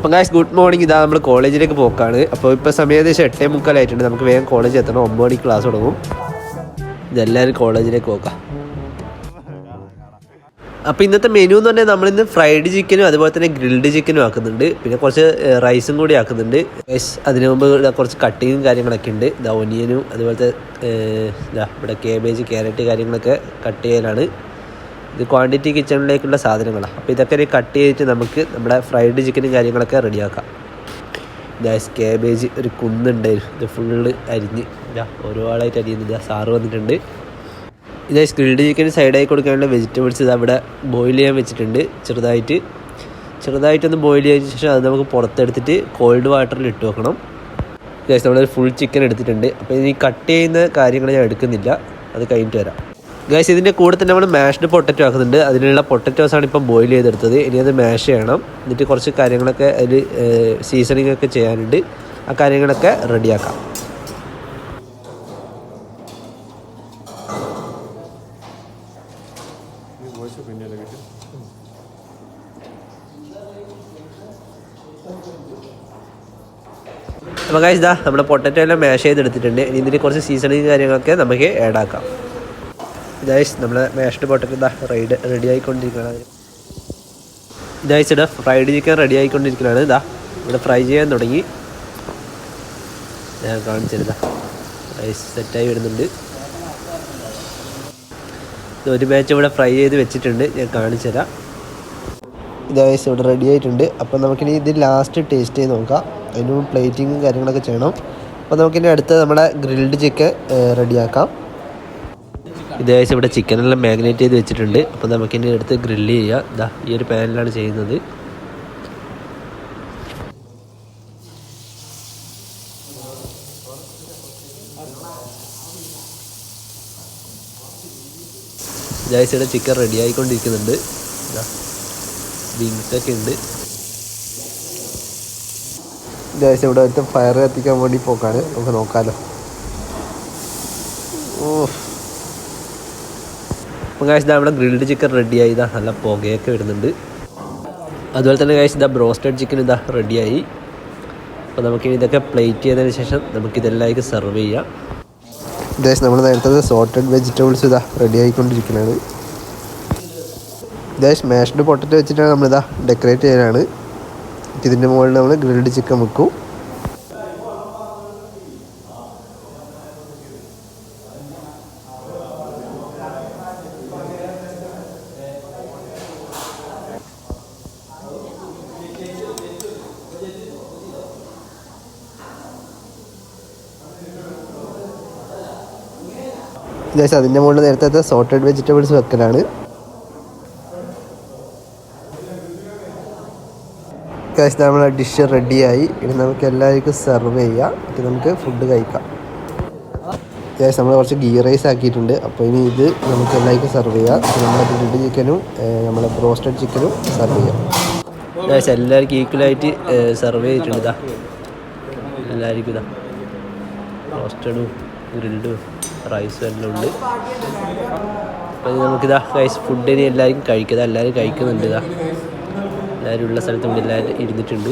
അപ്പം guys good morning. ഇതാ നമ്മൾ കോളേജിലേക്ക് പോക്കാണ്. അപ്പോൾ ഇപ്പോൾ സമയം ഏകദേശം 8:45 നമുക്ക് വേഗം കോളേജിൽ എത്തണം. 9 മണിക്ക് ക്ലാസ് തുടങ്ങും. ഇതെല്ലാവരും കോളേജിലേക്ക് പോക്കാം. അപ്പോൾ ഇന്നത്തെ മെനു എന്ന് പറഞ്ഞാൽ നമ്മളിന്ന് ഫ്രൈഡ് ചിക്കനും അതുപോലെ തന്നെ ഗ്രിൽഡ് ചിക്കനും ആക്കുന്നുണ്ട്. പിന്നെ കുറച്ച് റൈസും കൂടി ആക്കുന്നുണ്ട്. അതിന് മുമ്പ് കുറച്ച് കട്ടിങ്ങും കാര്യങ്ങളൊക്കെ ഉണ്ട്. ഇതാ ഒനിയനും അതുപോലത്തെ ഇവിടെ കേബേജ് ക്യാരറ്റ് കാര്യങ്ങളൊക്കെ കട്ട് ചെയ്യാനാണ്. ഇത് ക്വാണ്ടിറ്റി കിച്ചണിലേക്കുള്ള സാധനങ്ങളാണ്. അപ്പോൾ ഇതൊക്കെ കട്ട് ചെയ്തിട്ട് നമുക്ക് നമ്മുടെ ഫ്രൈഡ് ചിക്കനും കാര്യങ്ങളൊക്കെ റെഡിയാക്കാം. ഗൈസ് കേബേജ് ഒരു കുന്നുണ്ടായിരുന്നു. ഇത് ഫുള്ള് അരിഞ്ഞ് ഒരുപാടായിട്ട് അരിയുന്നില്ല. സാറ് വന്നിട്ടുണ്ട്. ഇത് ഗ്രിൽഡ് ചിക്കന് സൈഡായി കൊടുക്കാനുള്ള വെജിറ്റബിൾസ് ഇത് അവിടെ ബോയിൽ ചെയ്യാൻ വെച്ചിട്ടുണ്ട്. ചെറുതായിട്ടൊന്ന് ബോയിൽ ചെയ്തതിന് ശേഷം അത് നമുക്ക് പുറത്തെടുത്തിട്ട് കോൾഡ് വാട്ടറിൽ ഇട്ട് വെക്കണം. ഗൈസ് നമ്മളൊരു ഫുൾ ചിക്കൻ എടുത്തിട്ടുണ്ട്. അപ്പോൾ ഇനി കട്ട് ചെയ്യുന്ന കാര്യങ്ങൾ ഞാൻ എടുക്കുന്നില്ല, അത് കഴിഞ്ഞിട്ട് വരാം. ഗൈസ് ഇതിൻ്റെ കൂടെ തന്നെ നമ്മൾ മാഷ്ഡ് പൊട്ടറ്റോ ആക്കുന്നുണ്ട്. അതിനുള്ള പൊട്ടറ്റോസാണ് ഇപ്പം ബോയിൽ ചെയ്തെടുത്തത്. ഇനി അത് മാഷ് ചെയ്യണം. എന്നിട്ട് കുറച്ച് കാര്യങ്ങളൊക്കെ അതിൽ സീസണിങ് ഒക്കെ ചെയ്യാനുണ്ട്. ആ കാര്യങ്ങളൊക്കെ റെഡിയാക്കാം. അപ്പോൾ ഗൈസ് ഇതാ നമ്മുടെ പൊട്ടറ്റോ എല്ലാം മാഷ് ചെയ്തെടുത്തിട്ടുണ്ട്. ഇനി ഇതിന് കുറച്ച് സീസണിങ് കാര്യങ്ങളൊക്കെ നമുക്ക് ആഡ് ആക്കാം. ഗൈസ് നമ്മളെ മാഷ്ഡ് പൊട്ടറ്റോ ഇതാ റെഡി ആയിക്കൊണ്ടിരിക്കുകയാണ്. ഗൈസ് ഇതാ ഫ്രൈഡ് ചിക്കൻ റെഡി ആയിക്കൊണ്ടിരിക്കുകയാണ്. ഇതാ ഇവിടെ ഫ്രൈ ചെയ്യാൻ തുടങ്ങി. ഞാൻ കാണിച്ചിരുതാ ഗൈസ് സെറ്റായി വരുന്നുണ്ട്. ഒരു ബാച്ച് ഇവിടെ ഫ്രൈ ചെയ്ത് വെച്ചിട്ടുണ്ട്, ഞാൻ കാണിച്ചു തരാം. ഗൈസ് ഇവിടെ റെഡി ആയിട്ടുണ്ട്. അപ്പോൾ നമുക്കിനി ഇത് ലാസ്റ്റ് ടേസ്റ്റ് ചെയ്ത് നോക്കാം. അതിന് പ്ലേറ്റിങ്ങും കാര്യങ്ങളൊക്കെ ചെയ്യണം. അപ്പോൾ നമുക്കിനി അടുത്ത് നമ്മുടെ ഗ്രിൽഡ് ചിക്കൻ റെഡിയാക്കാം. ഇതേകദേശം ഇവിടെ ചിക്കനെല്ലാം മാഗ്നേറ്റ് ചെയ്ത് വെച്ചിട്ടുണ്ട്. അപ്പോൾ നമുക്കിനി എടുത്ത് ഗ്രില്ല് ചെയ്യാം. ഇതാ ഈ ഒരു പാനിലാണ് ചെയ്യുന്നത്. ഇതേകദേശം ഇവിടെ ചിക്കൻ റെഡി ആയിക്കൊണ്ടിരിക്കുന്നുണ്ട്. വിങ്സൊക്കെ ഉണ്ട്. ഇതേകദേശം ഇവിടെ അടുത്ത് ഫയർ കത്തിക്കാൻ വേണ്ടി പോക്കാണ്. നമുക്ക് നോക്കാമല്ലോ. അപ്പോൾ ഗൈസ് ഇതാ നമ്മുടെ ഗ്രിൽഡ് ചിക്കൻ റെഡിയായി. ഇതാ നല്ല പുകയൊക്കെ വരുന്നുണ്ട്. അതുപോലെ തന്നെ ഗൈസ് ഇതാ ബ്രോസ്റ്റഡ് ചിക്കൻ ഇതാ റെഡിയായി. അപ്പോൾ നമുക്കിനി ഇതൊക്കെ പ്ലേറ്റ് ചെയ്തതിന് ശേഷം നമുക്കിതെല്ലാം സെർവ് ചെയ്യാം. ഗൈസ് നമ്മൾ നേരത്തെ സോർട്ടഡ് വെജിറ്റബിൾസ് ഇതാ റെഡി ആയിക്കൊണ്ടിരിക്കുന്നതാണ്. ഗൈസ് മാഷ്ഡ് പൊട്ടറ്റോ വെച്ചിട്ടാണ് നമ്മളിതാ ഡെക്കറേറ്റ് ചെയ്യാനാണ്. ഇതിൻ്റെ മുകളിൽ നമ്മൾ ഗ്രിൽഡ് ചിക്കൻ വെക്കും. ഗൈസ് അതിൻ്റെ മുകളിൽ നേരത്തെ സോർട്ടഡ് വെജിറ്റബിൾസ് വെക്കലാണ്. ഗൈസ് നമ്മളെ ഡിഷ് റെഡിയായി. ഇനി നമുക്ക് എല്ലാവർക്കും സെർവ് ചെയ്യാം. എന്നിട്ട് നമുക്ക് ഫുഡ് കഴിക്കാം. ഗൈസ് നമ്മൾ കുറച്ച് ഗീ റൈസ് ആക്കിയിട്ടുണ്ട്. അപ്പോൾ ഇനി ഇത് നമുക്ക് എല്ലാവർക്കും സെർവ് ചെയ്യാം. നമ്മുടെ ഗ്രിൽഡ് ചിക്കനും നമ്മളെ ബ്രോസ്റ്റഡ് ചിക്കനും സെർവ് ചെയ്യാം. ഗൈസ് എല്ലാവർക്കും ഈക്വലായിട്ട് സെർവ് ചെയ്തിട്ടുണ്ട്. ഇതാ എല്ലാവർക്കും ഇതാ ബ്രോസ്റ്റഡും ഗ്രിൽഡും റൈസും എല്ലാം ഉണ്ട്. അപ്പോൾ നമുക്കിതാ ഗൈസ് ഫുഡിന് എല്ലാവർക്കും കഴിക്കുക. എല്ലാവരും കഴിക്കുന്നുണ്ട്. ഇതാ എല്ലാവരും ഉള്ള സ്ഥലത്ത് ഇവിടെ എല്ലാവരും ഇരുന്നിട്ടുണ്ട്.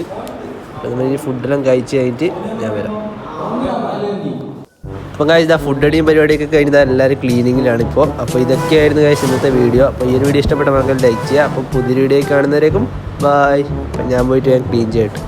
അപ്പോൾ നമ്മൾ ഈ ഫുഡെല്ലാം കഴിച്ച് കഴിഞ്ഞിട്ട് ഞാൻ വരാം. അപ്പം ഗൈസ് ഇതാ ഫുഡ് അടിയും പരിപാടിയൊക്കെ കഴിഞ്ഞാൽ എല്ലാവരും ക്ലീനിങ്ങിലാണ് ഇപ്പോൾ. അപ്പോൾ ഇതൊക്കെയായിരുന്നു ഗൈസ് ഇന്നത്തെ വീഡിയോ. അപ്പോൾ ഈ ഒരു വീഡിയോ ഇഷ്ടപ്പെട്ട മക്കൾ ലൈക്ക് ചെയ്യുക. അപ്പോൾ പുതിയ വീഡിയോ കാണുന്നവരേക്കും ബായ്. അപ്പം ഞാൻ പോയിട്ട് ഞാൻ ക്ലീൻ ചെയ്യട്ടെ.